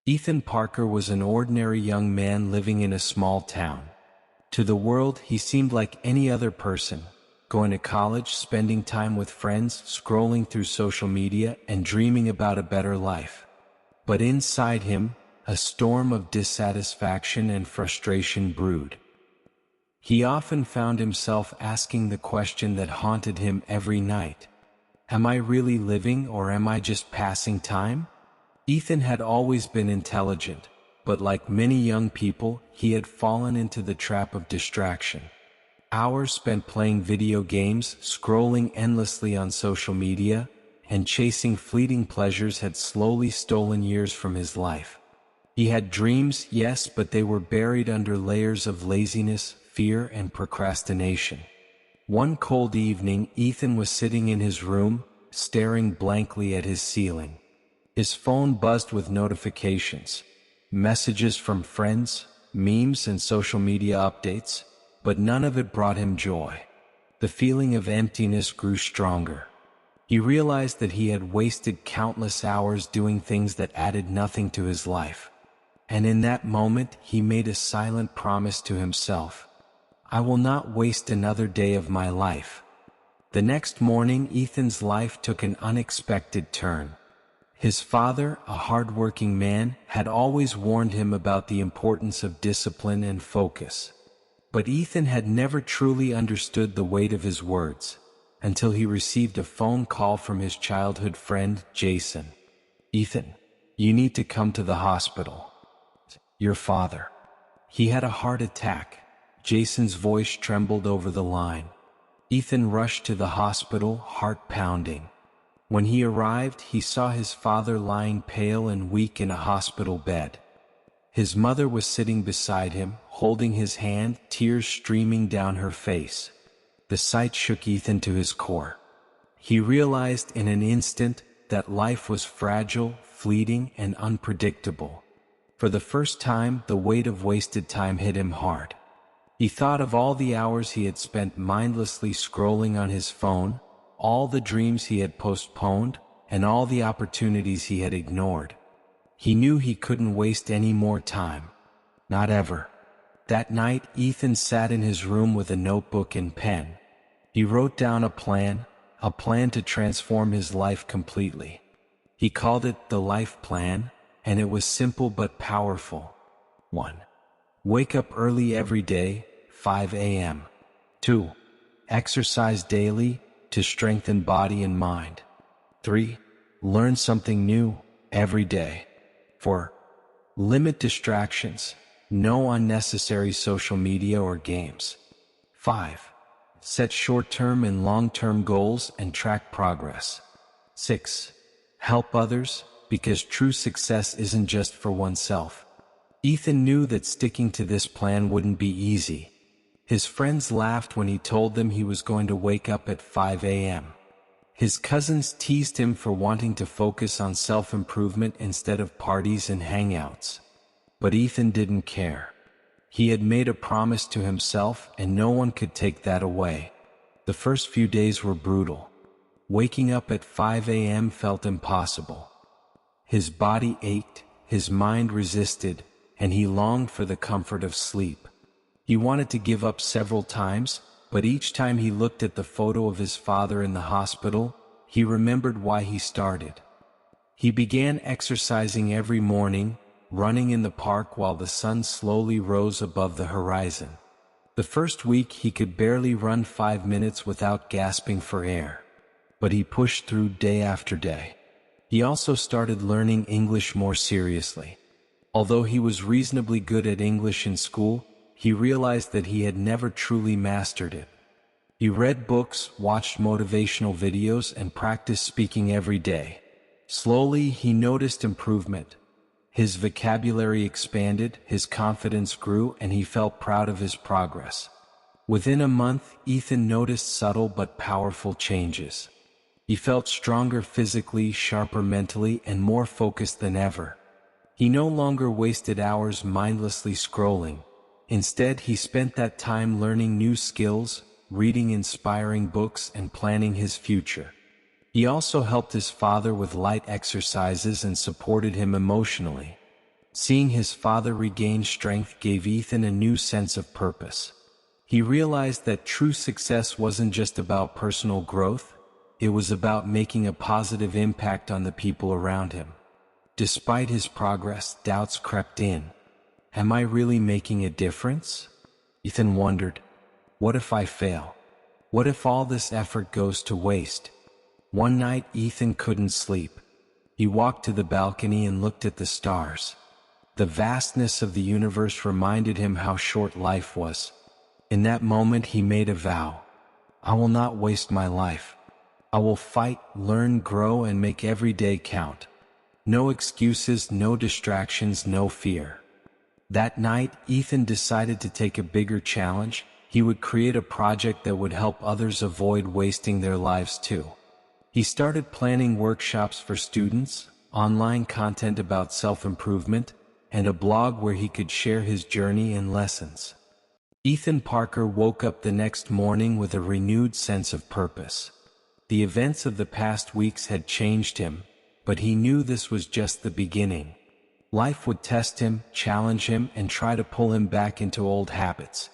Ethan Parker was an ordinary young man living in a small town. To the world, he seemed like any other person, going to college, spending time with friends, scrolling through social media, and dreaming about a better life. But inside him, a storm of dissatisfaction and frustration brewed. He often found himself asking the question that haunted him every night. Am I really living, or am I just passing time? Ethan had always been intelligent, but like many young people, he had fallen into the trap of distraction. Hours spent playing video games, scrolling endlessly on social media, and chasing fleeting pleasures had slowly stolen years from his life. He had dreams, yes, but they were buried under layers of laziness, fear, and procrastination. One cold evening, Ethan was sitting in his room, staring blankly at his ceiling. His phone buzzed with notifications, messages from friends, memes, and social media updates, but none of it brought him joy. The feeling of emptiness grew stronger. He realized that he had wasted countless hours doing things that added nothing to his life. And in that moment, he made a silent promise to himself. I will not waste another day of my life. The next morning, Ethan's life took an unexpected turn. His father, a hard-working man, had always warned him about the importance of discipline and focus. But Ethan had never truly understood the weight of his words, until he received a phone call from his childhood friend, Jason. Ethan, you need to come to the hospital. Your father. He had a heart attack. Jason's voice trembled over the line. Ethan rushed to the hospital, heart pounding. When he arrived, he saw his father lying pale and weak in a hospital bed. His mother was sitting beside him, holding his hand, tears streaming down her face. The sight shook Ethan to his core. He realized in an instant that life was fragile, fleeting, and unpredictable. For the first time, the weight of wasted time hit him hard. He thought of all the hours he had spent mindlessly scrolling on his phone, all the dreams he had postponed, and all the opportunities he had ignored. He knew he couldn't waste any more time. Not ever. That night, Ethan sat in his room with a notebook and pen. He wrote down a plan to transform his life completely. He called it the Life Plan, and it was simple but powerful. 1. Wake up early every day, 5 a.m. 2. Exercise daily to strengthen body and mind. 3. Learn something new every day. 4. Limit distractions. No unnecessary social media or games. 5. Set short-term and long-term goals and track progress. 6. Help others, because true success isn't just for oneself. Ethan knew that sticking to this plan wouldn't be easy. His friends laughed when he told them he was going to wake up at 5 a.m. His cousins teased him for wanting to focus on self-improvement instead of parties and hangouts. But Ethan didn't care. He had made a promise to himself, and no one could take that away. The first few days were brutal. Waking up at 5 a.m. felt impossible. His body ached, his mind resisted, and he longed for the comfort of sleep. He wanted to give up several times, but each time he looked at the photo of his father in the hospital, he remembered why he started. He began exercising every morning, running in the park while the sun slowly rose above the horizon. The first week he could barely run 5 minutes without gasping for air. But he pushed through day after day. He also started learning English more seriously. Although he was reasonably good at English in school, he realized that he had never truly mastered it. He read books, watched motivational videos, and practiced speaking every day. Slowly, he noticed improvement. His vocabulary expanded, his confidence grew, and he felt proud of his progress. Within a month, Ethan noticed subtle but powerful changes. He felt stronger physically, sharper mentally, and more focused than ever. He no longer wasted hours mindlessly scrolling. Instead, he spent that time learning new skills, reading inspiring books, and planning his future. He also helped his father with light exercises and supported him emotionally. Seeing his father regain strength gave Ethan a new sense of purpose. He realized that true success wasn't just about personal growth, it was about making a positive impact on the people around him. Despite his progress, doubts crept in. Am I really making a difference? Ethan wondered. What if I fail? What if all this effort goes to waste? One night, Ethan couldn't sleep. He walked to the balcony and looked at the stars. The vastness of the universe reminded him how short life was. In that moment, he made a vow. I will not waste my life. I will fight, learn, grow, and make every day count. No excuses, no distractions, no fear. That night, Ethan decided to take a bigger challenge. He would create a project that would help others avoid wasting their lives too. He started planning workshops for students, online content about self-improvement, and a blog where he could share his journey and lessons. Ethan Parker woke up the next morning with a renewed sense of purpose. The events of the past weeks had changed him, but he knew this was just the beginning. Life would test him, challenge him, and try to pull him back into old habits.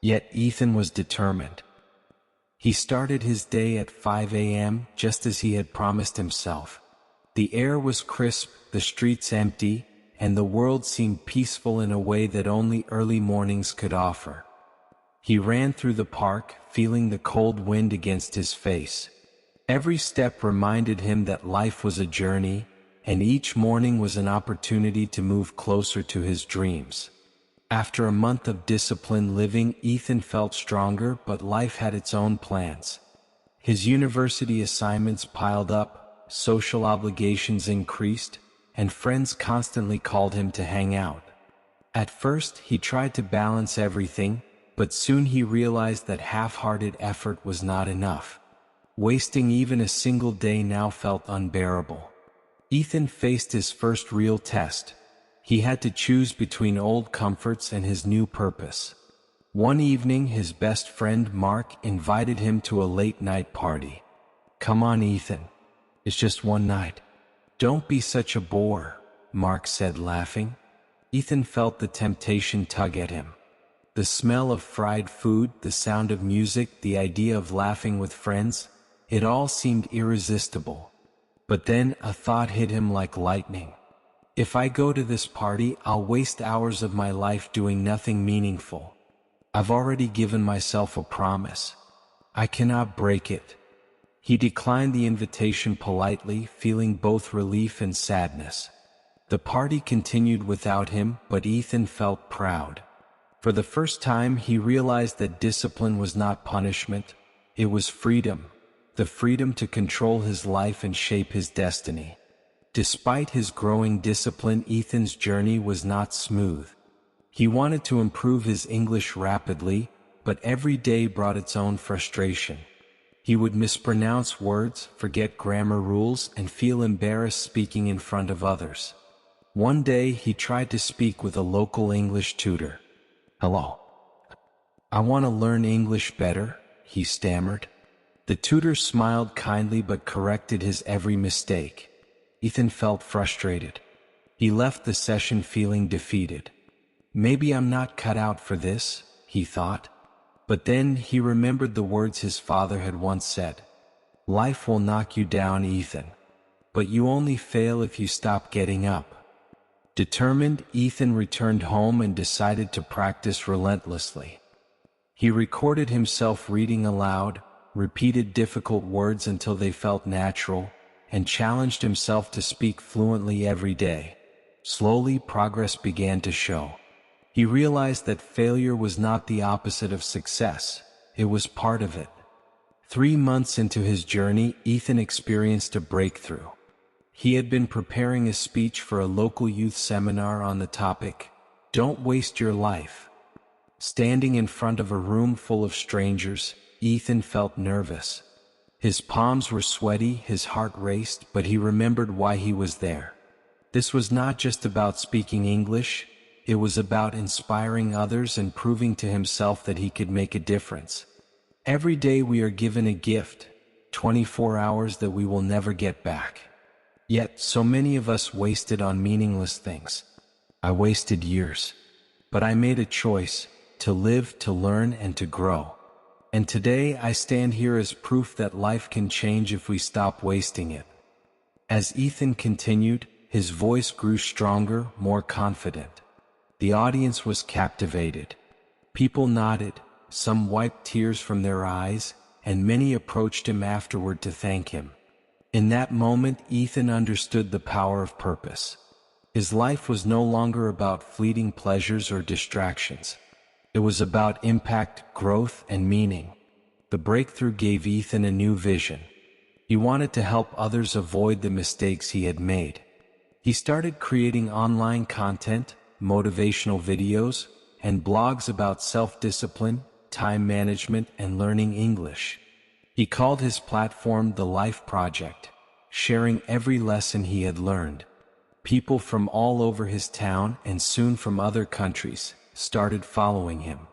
Yet Ethan was determined. He started his day at 5 a.m., just as he had promised himself. The air was crisp, the streets empty, and the world seemed peaceful in a way that only early mornings could offer. He ran through the park, feeling the cold wind against his face. Every step reminded him that life was a journey, and each morning was an opportunity to move closer to his dreams. After a month of disciplined living, Ethan felt stronger, but life had its own plans. His university assignments piled up, social obligations increased, and friends constantly called him to hang out. At first, he tried to balance everything, but soon he realized that half-hearted effort was not enough. Wasting even a single day now felt unbearable. Ethan faced his first real test. He had to choose between old comforts and his new purpose. One evening, his best friend Mark invited him to a late-night party. "Come on, Ethan. It's just one night. Don't be such a bore," Mark said, laughing. Ethan felt the temptation tug at him. The smell of fried food, the sound of music, the idea of laughing with friends, it all seemed irresistible. But then a thought hit him like lightning. If I go to this party, I'll waste hours of my life doing nothing meaningful. I've already given myself a promise. I cannot break it. He declined the invitation politely, feeling both relief and sadness. The party continued without him, but Ethan felt proud. For the first time, he realized that discipline was not punishment, it was freedom, the freedom to control his life and shape his destiny. Despite his growing discipline, Ethan's journey was not smooth. He wanted to improve his English rapidly, but every day brought its own frustration. He would mispronounce words, forget grammar rules, and feel embarrassed speaking in front of others. One day, he tried to speak with a local English tutor. "Hello. I want to learn English better," he stammered. The tutor smiled kindly but corrected his every mistake. Ethan felt frustrated. He left the session feeling defeated. Maybe I'm not cut out for this, he thought. But then he remembered the words his father had once said. Life will knock you down, Ethan. But you only fail if you stop getting up. Determined, Ethan returned home and decided to practice relentlessly. He recorded himself reading aloud, repeated difficult words until they felt natural, and challenged himself to speak fluently every day. Slowly, progress began to show. He realized that failure was not the opposite of success, it was part of it. 3 months into his journey, Ethan experienced a breakthrough. He had been preparing a speech for a local youth seminar on the topic, "Don't waste your life." Standing in front of a room full of strangers, Ethan felt nervous. His palms were sweaty, his heart raced, but he remembered why he was there. This was not just about speaking English, it was about inspiring others and proving to himself that he could make a difference. Every day we are given a gift, 24 hours that we will never get back. Yet, so many of us waste it on meaningless things. I wasted years. But I made a choice to live, to learn, and to grow. And today I stand here as proof that life can change if we stop wasting it." As Ethan continued, his voice grew stronger, more confident. The audience was captivated. People nodded, some wiped tears from their eyes, and many approached him afterward to thank him. In that moment, Ethan understood the power of purpose. His life was no longer about fleeting pleasures or distractions. It was about impact, growth, and meaning. The breakthrough gave Ethan a new vision. He wanted to help others avoid the mistakes he had made. He started creating online content, motivational videos, and blogs about self-discipline, time management, and learning English. He called his platform The Life Project, sharing every lesson he had learned. People from all over his town and soon from other countries started following him.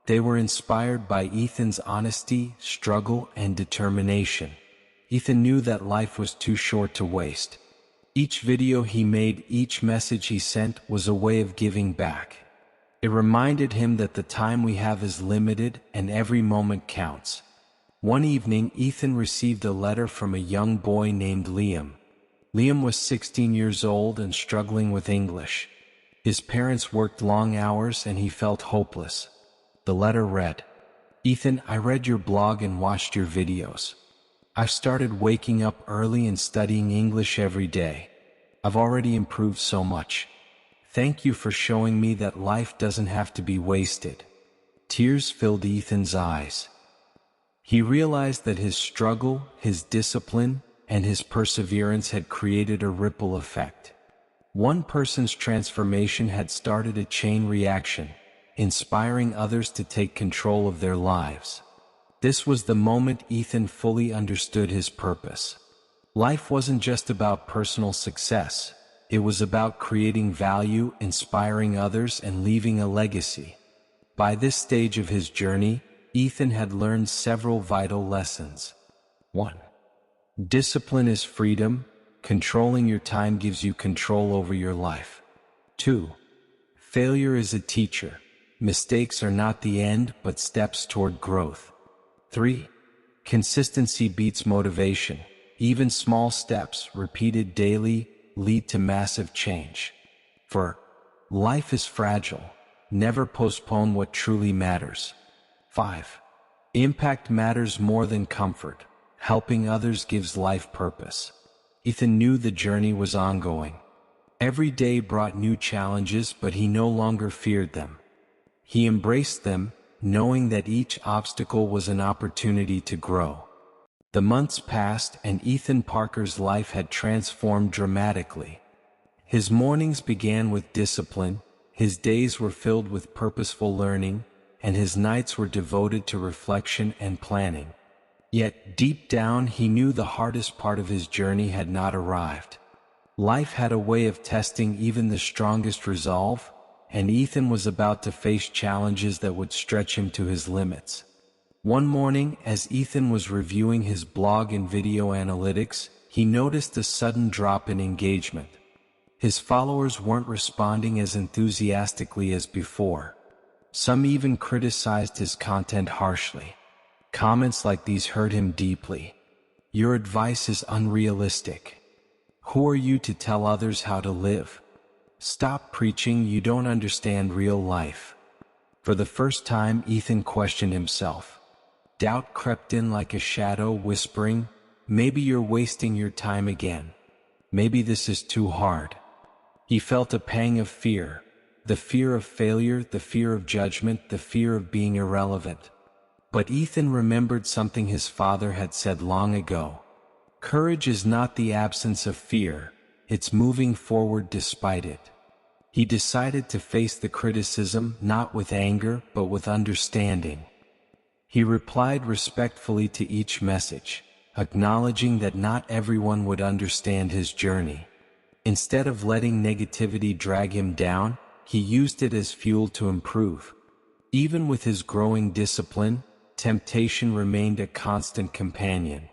They were inspired by Ethan's honesty, struggle, and determination. Ethan knew that life was too short to waste. Each video he made, each message he sent was a way of giving back. It reminded him that the time we have is limited and every moment counts. One evening, Ethan received a letter from a young boy named Liam. Liam was 16 years old and struggling with English. His parents worked long hours and he felt hopeless. The letter read, "Ethan, I read your blog and watched your videos. I've started waking up early and studying English every day. I've already improved so much. Thank you for showing me that life doesn't have to be wasted." Tears filled Ethan's eyes. He realized that his struggle, his discipline, and his perseverance had created a ripple effect. One person's transformation had started a chain reaction, inspiring others to take control of their lives. This was the moment Ethan fully understood his purpose. Life wasn't just about personal success. It was about creating value, inspiring others, and leaving a legacy. By this stage of his journey, Ethan had learned several vital lessons. 1. Discipline is freedom. Controlling your time gives you control over your life. 2. Failure is a teacher. Mistakes are not the end, but steps toward growth. 3. Consistency beats motivation. Even small steps, repeated daily, lead to massive change. 4. Life is fragile. Never postpone what truly matters. 5. Impact matters more than comfort. Helping others gives life purpose. Ethan knew the journey was ongoing. Every day brought new challenges, but he no longer feared them. He embraced them, knowing that each obstacle was an opportunity to grow. The months passed, and Ethan Parker's life had transformed dramatically. His mornings began with discipline, his days were filled with purposeful learning, and his nights were devoted to reflection and planning. Yet, deep down, he knew the hardest part of his journey had not arrived. Life had a way of testing even the strongest resolve, and Ethan was about to face challenges that would stretch him to his limits. One morning, as Ethan was reviewing his blog and video analytics, he noticed a sudden drop in engagement. His followers weren't responding as enthusiastically as before. Some even criticized his content harshly. Comments like these hurt him deeply. "Your advice is unrealistic. Who are you to tell others how to live? Stop preaching, you don't understand real life." For the first time, Ethan questioned himself. Doubt crept in like a shadow, whispering, "Maybe you're wasting your time again. Maybe this is too hard." He felt a pang of fear. The fear of failure, the fear of judgment, the fear of being irrelevant. But Ethan remembered something his father had said long ago. Courage is not the absence of fear, it's moving forward despite it. He decided to face the criticism not with anger, but with understanding. He replied respectfully to each message, acknowledging that not everyone would understand his journey. Instead of letting negativity drag him down, he used it as fuel to improve. Even with his growing discipline, temptation remained a constant companion.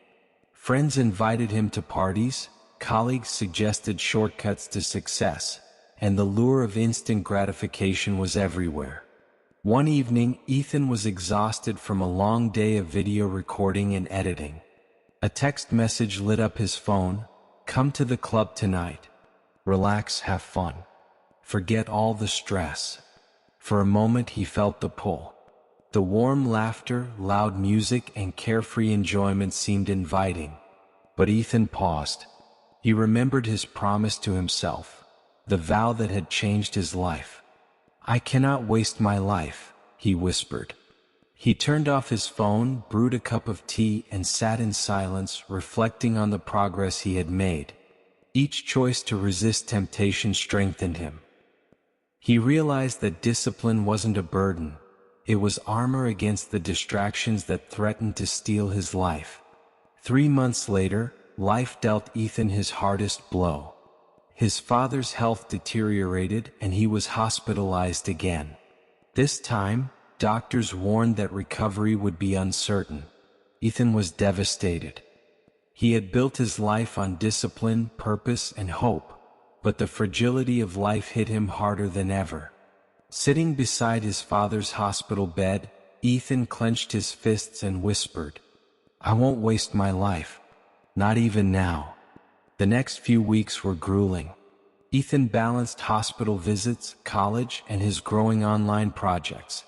Friends invited him to parties, colleagues suggested shortcuts to success, and the lure of instant gratification was everywhere. One evening, Ethan was exhausted from a long day of video recording and editing. A text message lit up his phone: "Come to the club tonight. Relax, have fun. Forget all the stress." For a moment he felt the pull. The warm laughter, loud music, and carefree enjoyment seemed inviting. But Ethan paused. He remembered his promise to himself, the vow that had changed his life. "I cannot waste my life," he whispered. He turned off his phone, brewed a cup of tea, and sat in silence, reflecting on the progress he had made. Each choice to resist temptation strengthened him. He realized that discipline wasn't a burden. It was armor against the distractions that threatened to steal his life. 3 months later, life dealt Ethan his hardest blow. His father's health deteriorated and he was hospitalized again. This time, doctors warned that recovery would be uncertain. Ethan was devastated. He had built his life on discipline, purpose, and hope, but the fragility of life hit him harder than ever. Sitting beside his father's hospital bed, Ethan clenched his fists and whispered, "I won't waste my life. Not even now." The next few weeks were grueling. Ethan balanced hospital visits, college, and his growing online projects.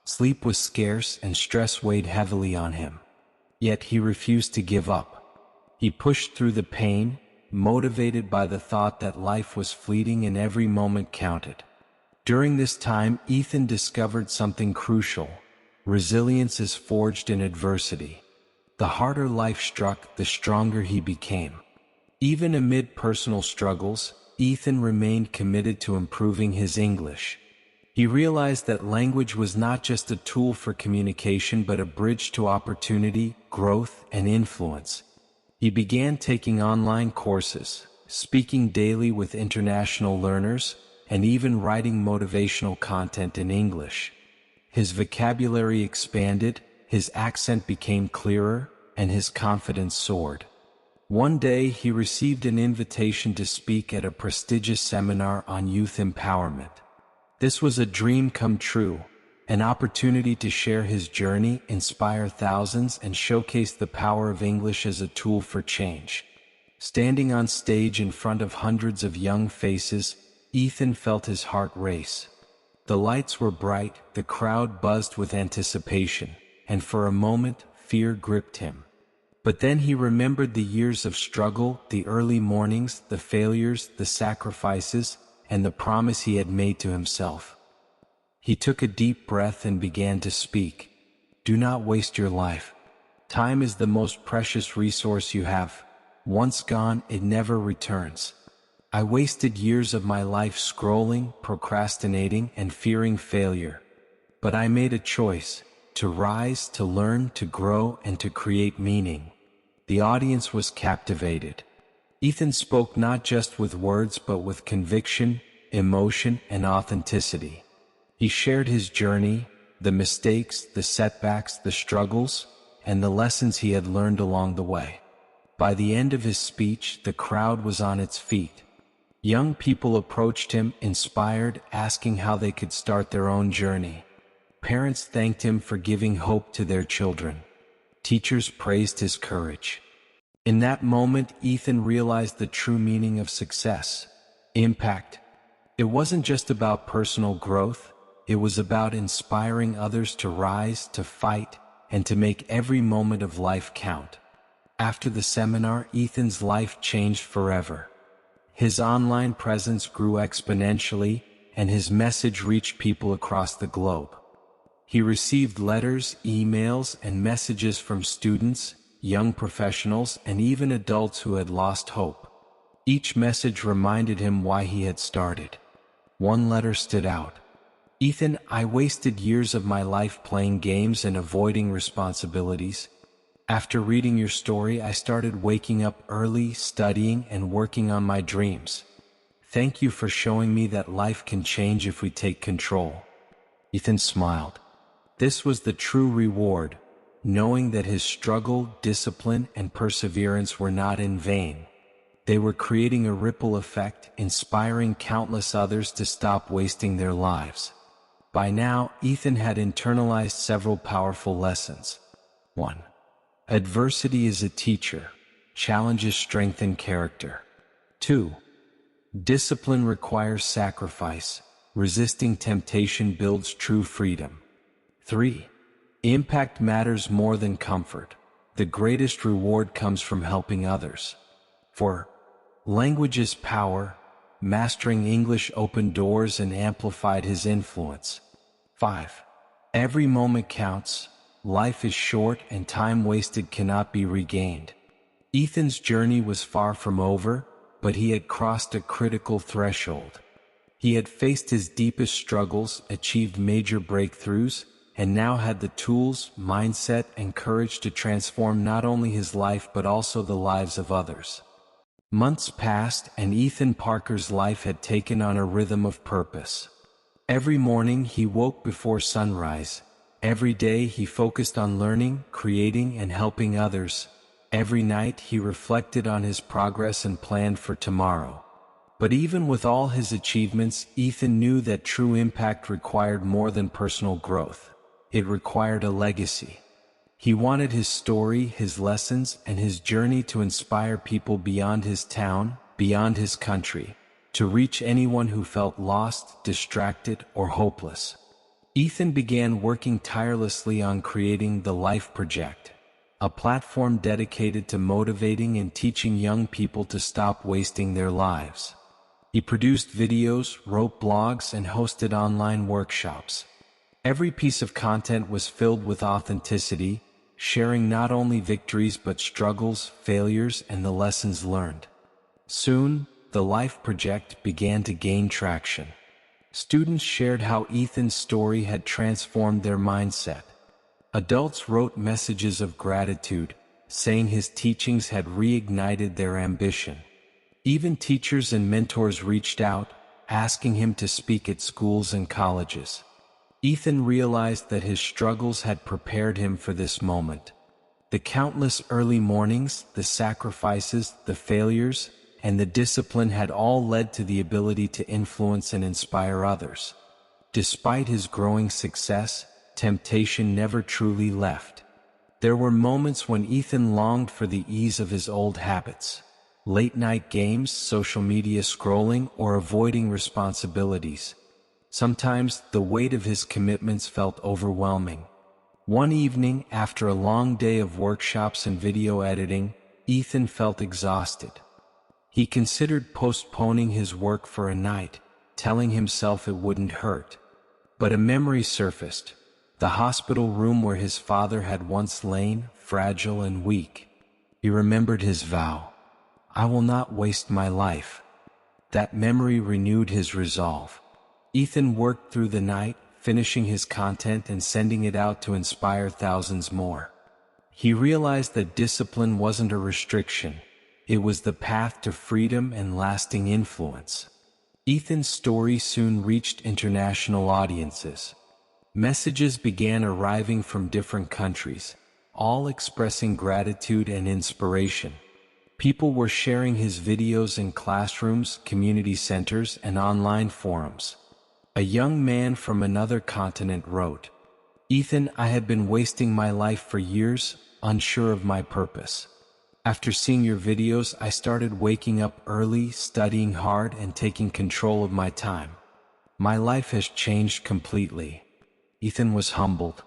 Sleep was scarce and stress weighed heavily on him. Yet he refused to give up. He pushed through the pain, motivated by the thought that life was fleeting and every moment counted. During this time, Ethan discovered something crucial. Resilience is forged in adversity. The harder life struck, the stronger he became. Even amid personal struggles, Ethan remained committed to improving his English. He realized that language was not just a tool for communication but a bridge to opportunity, growth, and influence. He began taking online courses, speaking daily with international learners, and even writing motivational content in English. His vocabulary expanded, his accent became clearer, and his confidence soared. One day he received an invitation to speak at a prestigious seminar on youth empowerment. This was a dream come true, an opportunity to share his journey, inspire thousands, and showcase the power of English as a tool for change. Standing on stage in front of hundreds of young faces, Ethan felt his heart race. The lights were bright, the crowd buzzed with anticipation, and for a moment, fear gripped him. But then he remembered the years of struggle, the early mornings, the failures, the sacrifices, and the promise he had made to himself. He took a deep breath and began to speak. "Do not waste your life. Time is the most precious resource you have. Once gone, it never returns. I wasted years of my life scrolling, procrastinating, and fearing failure. But I made a choice, to rise, to learn, to grow, and to create meaning." The audience was captivated. Ethan spoke not just with words but with conviction, emotion, and authenticity. He shared his journey, the mistakes, the setbacks, the struggles, and the lessons he had learned along the way. By the end of his speech, the crowd was on its feet. Young people approached him, inspired, asking how they could start their own journey. Parents thanked him for giving hope to their children. Teachers praised his courage. In that moment, Ethan realized the true meaning of success, impact. It wasn't just about personal growth, it was about inspiring others to rise, to fight, and to make every moment of life count. After the seminar, Ethan's life changed forever. His online presence grew exponentially, and his message reached people across the globe. He received letters, emails, and messages from students, young professionals, and even adults who had lost hope. Each message reminded him why he had started. One letter stood out. "Ethan, I wasted years of my life playing games and avoiding responsibilities. After reading your story, I started waking up early, studying, and working on my dreams. Thank you for showing me that life can change if we take control." Ethan smiled. This was the true reward, knowing that his struggle, discipline, and perseverance were not in vain. They were creating a ripple effect, inspiring countless others to stop wasting their lives. By now, Ethan had internalized several powerful lessons. 1. Adversity is a teacher. Challenges strengthen character. 2. Discipline requires sacrifice. Resisting temptation builds true freedom. 3. Impact matters more than comfort. The greatest reward comes from helping others. 4. Language is power. Mastering English opened doors and amplified his influence. 5. Every moment counts. Life is short and time wasted cannot be regained. Ethan's journey was far from over, but he had crossed a critical threshold. He had faced his deepest struggles, achieved major breakthroughs, and now had the tools, mindset, and courage to transform not only his life but also the lives of others. Months passed, and Ethan Parker's life had taken on a rhythm of purpose. Every morning he woke before sunrise. Every day he focused on learning, creating, and helping others. Every night he reflected on his progress and planned for tomorrow. But even with all his achievements, Ethan knew that true impact required more than personal growth. It required a legacy. He wanted his story, his lessons, and his journey to inspire people beyond his town, beyond his country, to reach anyone who felt lost, distracted, or hopeless. Ethan began working tirelessly on creating the Life Project, a platform dedicated to motivating and teaching young people to stop wasting their lives. He produced videos, wrote blogs, and hosted online workshops. Every piece of content was filled with authenticity, sharing not only victories but struggles, failures, and the lessons learned. Soon, the Life Project began to gain traction. Students shared how Ethan's story had transformed their mindset. Adults wrote messages of gratitude, saying his teachings had reignited their ambition. Even teachers and mentors reached out, asking him to speak at schools and colleges. Ethan realized that his struggles had prepared him for this moment. The countless early mornings, the sacrifices, the failures, and the discipline had all led to the ability to influence and inspire others. Despite his growing success, temptation never truly left. There were moments when Ethan longed for the ease of his old habits. Late-night games, social media scrolling, or avoiding responsibilities. Sometimes the weight of his commitments felt overwhelming. One evening, after a long day of workshops and video editing, Ethan felt exhausted. He considered postponing his work for a night, telling himself it wouldn't hurt. But a memory surfaced, the hospital room where his father had once lain, fragile and weak. He remembered his vow. "I will not waste my life." That memory renewed his resolve. Ethan worked through the night, finishing his content and sending it out to inspire thousands more. He realized that discipline wasn't a restriction. It was the path to freedom and lasting influence. Ethan's story soon reached international audiences. Messages began arriving from different countries, all expressing gratitude and inspiration. People were sharing his videos in classrooms, community centers, and online forums. A young man from another continent wrote, "Ethan, I had been wasting my life for years, unsure of my purpose. After seeing your videos, I started waking up early, studying hard, and taking control of my time. My life has changed completely." Ethan was humbled.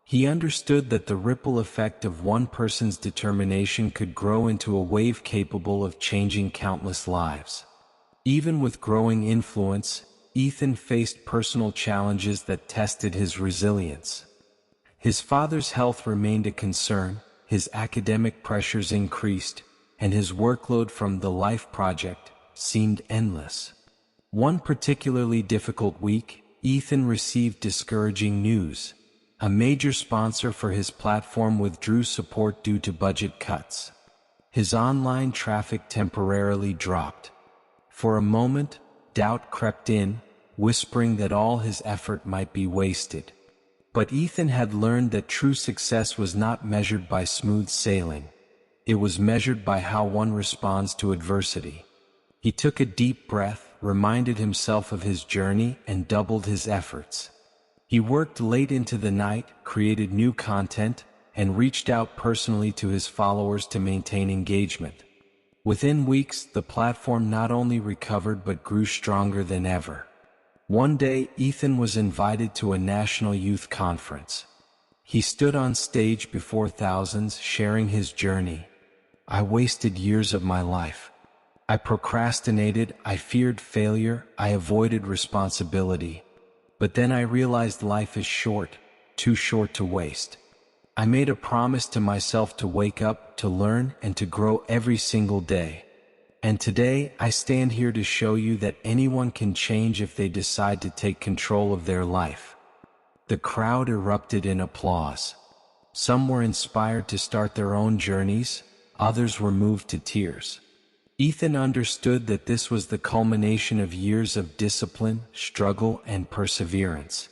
He understood that the ripple effect of one person's determination could grow into a wave capable of changing countless lives. Even with growing influence, Ethan faced personal challenges that tested his resilience. His father's health remained a concern, his academic pressures increased, and his workload from the Life Project seemed endless. One particularly difficult week, Ethan received discouraging news. A major sponsor for his platform withdrew support due to budget cuts. His online traffic temporarily dropped. For a moment, doubt crept in, whispering that all his effort might be wasted. But Ethan had learned that true success was not measured by smooth sailing. It was measured by how one responds to adversity. He took a deep breath, reminded himself of his journey, and doubled his efforts. He worked late into the night, created new content, and reached out personally to his followers to maintain engagement. Within weeks, the platform not only recovered but grew stronger than ever. One day, Ethan was invited to a national youth conference. He stood on stage before thousands, sharing his journey. "I wasted years of my life. I procrastinated, I feared failure, I avoided responsibility. But then I realized life is short, too short to waste. I made a promise to myself to wake up, to learn, and to grow every single day. And today, I stand here to show you that anyone can change if they decide to take control of their life." The crowd erupted in applause. Some were inspired to start their own journeys, others were moved to tears. Ethan understood that this was the culmination of years of discipline, struggle, and perseverance.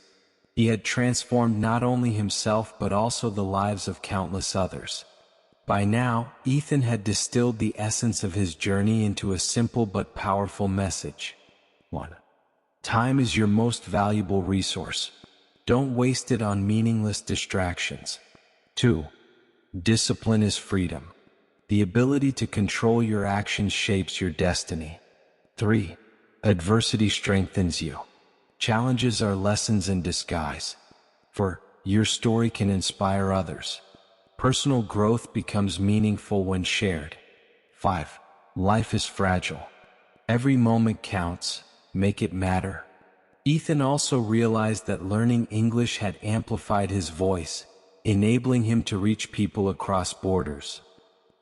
He had transformed not only himself but also the lives of countless others. By now, Ethan had distilled the essence of his journey into a simple but powerful message. 1. Time is your most valuable resource. Don't waste it on meaningless distractions. 2. Discipline is freedom. The ability to control your actions shapes your destiny. 3. Adversity strengthens you. Challenges are lessons in disguise. 4. Your story can inspire others. Personal growth becomes meaningful when shared. 5. Life is fragile. Every moment counts. Make it matter. Ethan also realized that learning English had amplified his voice, enabling him to reach people across borders.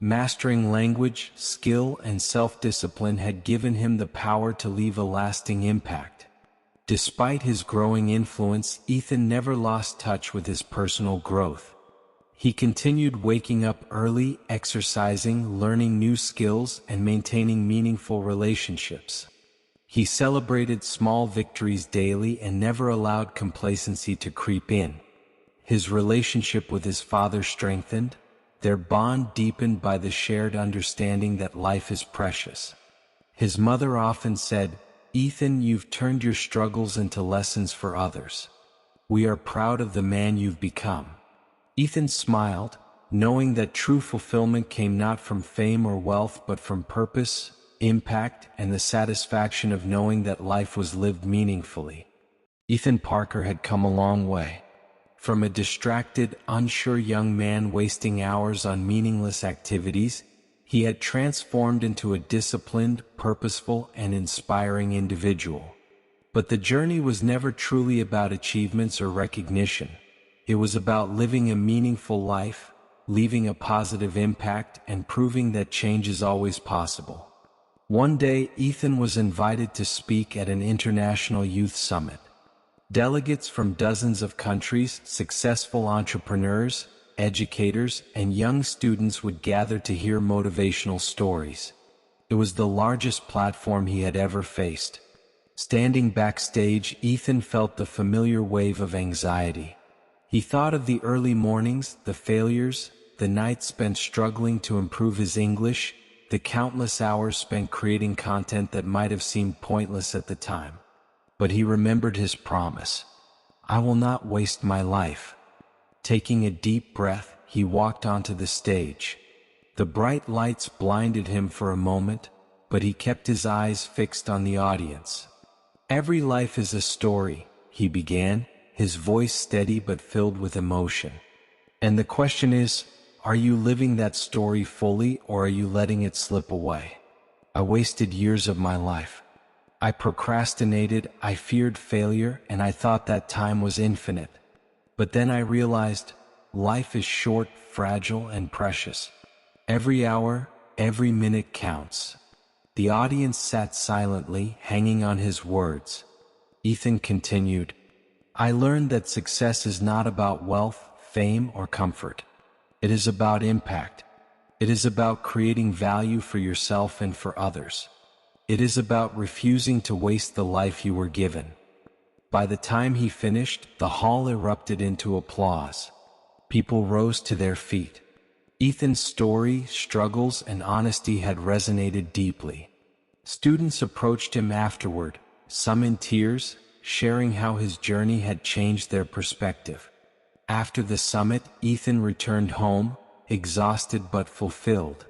Mastering language, skill, and self-discipline had given him the power to leave a lasting impact. Despite his growing influence, Ethan never lost touch with his personal growth. He continued waking up early, exercising, learning new skills, and maintaining meaningful relationships. He celebrated small victories daily and never allowed complacency to creep in. His relationship with his father strengthened, their bond deepened by the shared understanding that life is precious. His mother often said, "Ethan, you've turned your struggles into lessons for others. We are proud of the man you've become." Ethan smiled, knowing that true fulfillment came not from fame or wealth but from purpose, impact, and the satisfaction of knowing that life was lived meaningfully. Ethan Parker had come a long way. From a distracted, unsure young man wasting hours on meaningless activities, he had transformed into a disciplined, purposeful, and inspiring individual. But the journey was never truly about achievements or recognition. It was about living a meaningful life, leaving a positive impact, and proving that change is always possible. One day, Ethan was invited to speak at an international youth summit. Delegates from dozens of countries, successful entrepreneurs, educators, and young students would gather to hear motivational stories. It was the largest platform he had ever faced. Standing backstage, Ethan felt the familiar wave of anxiety. He thought of the early mornings, the failures, the nights spent struggling to improve his English, the countless hours spent creating content that might have seemed pointless at the time. But he remembered his promise. "I will not waste my life." Taking a deep breath, he walked onto the stage. The bright lights blinded him for a moment, but he kept his eyes fixed on the audience. "Every life is a story," he began, his voice steady but filled with emotion. "And the question is, are you living that story fully or are you letting it slip away? I wasted years of my life. I procrastinated, I feared failure, and I thought that time was infinite. But then I realized, life is short, fragile, and precious. Every hour, every minute counts." The audience sat silently, hanging on his words. Ethan continued, "I learned that success is not about wealth, fame, or comfort. It is about impact. It is about creating value for yourself and for others. It is about refusing to waste the life you were given." By the time he finished, the hall erupted into applause. People rose to their feet. Ethan's story, struggles, and honesty had resonated deeply. Students approached him afterward, some in tears, sharing how his journey had changed their perspective. After the summit, Ethan returned home, exhausted but fulfilled.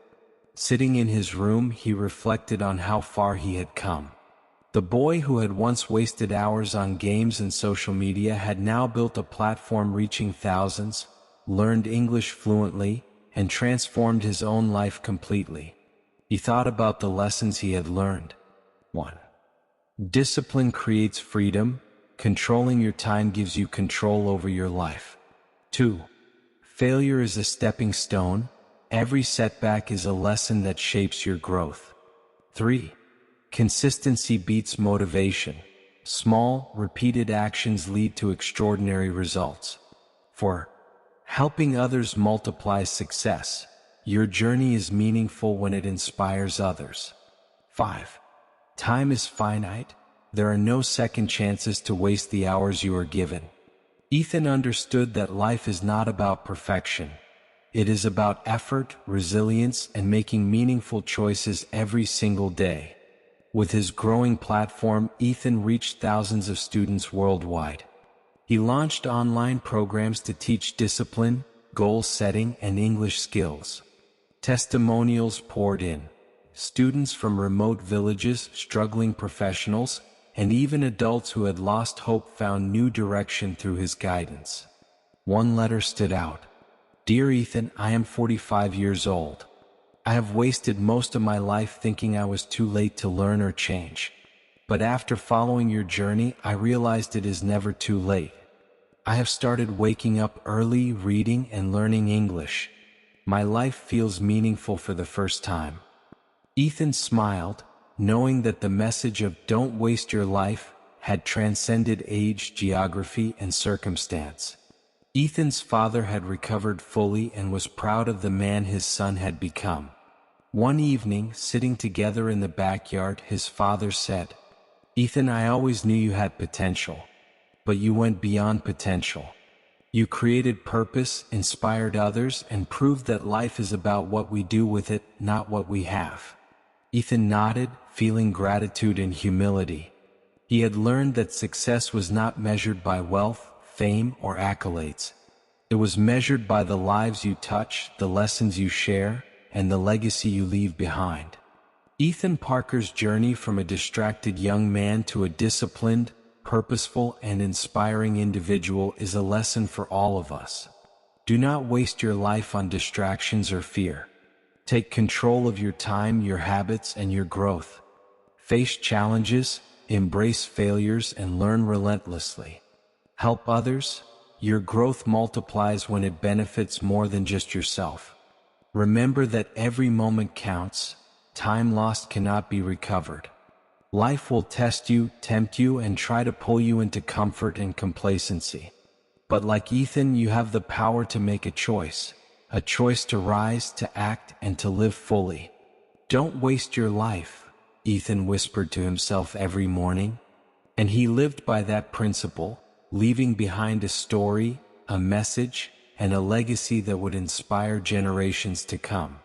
Sitting in his room, he reflected on how far he had come. The boy who had once wasted hours on games and social media had now built a platform reaching thousands, learned English fluently, and transformed his own life completely. He thought about the lessons he had learned. 1. Discipline creates freedom. Controlling your time gives you control over your life. 2. Failure is a stepping stone. Every setback is a lesson that shapes your growth. 3. Consistency beats motivation. Small, repeated actions lead to extraordinary results. 4. Helping others multiplies success. Your journey is meaningful when it inspires others. 5. Time is finite. There are no second chances to waste the hours you are given. Ethan understood that life is not about perfection. It is about effort, resilience, and making meaningful choices every single day. With his growing platform, Ethan reached thousands of students worldwide. He launched online programs to teach discipline, goal setting, and English skills. Testimonials poured in. Students from remote villages, struggling professionals, and even adults who had lost hope found new direction through his guidance. One letter stood out. Dear Ethan, I am 45 years old. I have wasted most of my life thinking I was too late to learn or change. But after following your journey, I realized it is never too late. I have started waking up early, reading, and learning English. My life feels meaningful for the first time. Ethan smiled, knowing that the message of "don't waste your life" had transcended age, geography, and circumstance. Ethan's father had recovered fully and was proud of the man his son had become. One evening, sitting together in the backyard, his father said, "Ethan, I always knew you had potential. But you went beyond potential. You created purpose, inspired others, and proved that life is about what we do with it, not what we have." Ethan nodded, feeling gratitude and humility. He had learned that success was not measured by wealth, fame, or accolades. It was measured by the lives you touch, the lessons you share, and the legacy you leave behind. Ethan Parker's journey from a distracted young man to a disciplined, purposeful, and inspiring individual is a lesson for all of us. Do not waste your life on distractions or fear. Take control of your time, your habits, and your growth. Face challenges, embrace failures, and learn relentlessly. Help others. Your growth multiplies when it benefits more than just yourself. Remember that every moment counts. Time lost cannot be recovered. Life will test you, tempt you, and try to pull you into comfort and complacency. But like Ethan, you have the power to make a choice to rise, to act, and to live fully. Don't waste your life, Ethan whispered to himself every morning. And he lived by that principle, leaving behind a story, a message, and a legacy that would inspire generations to come.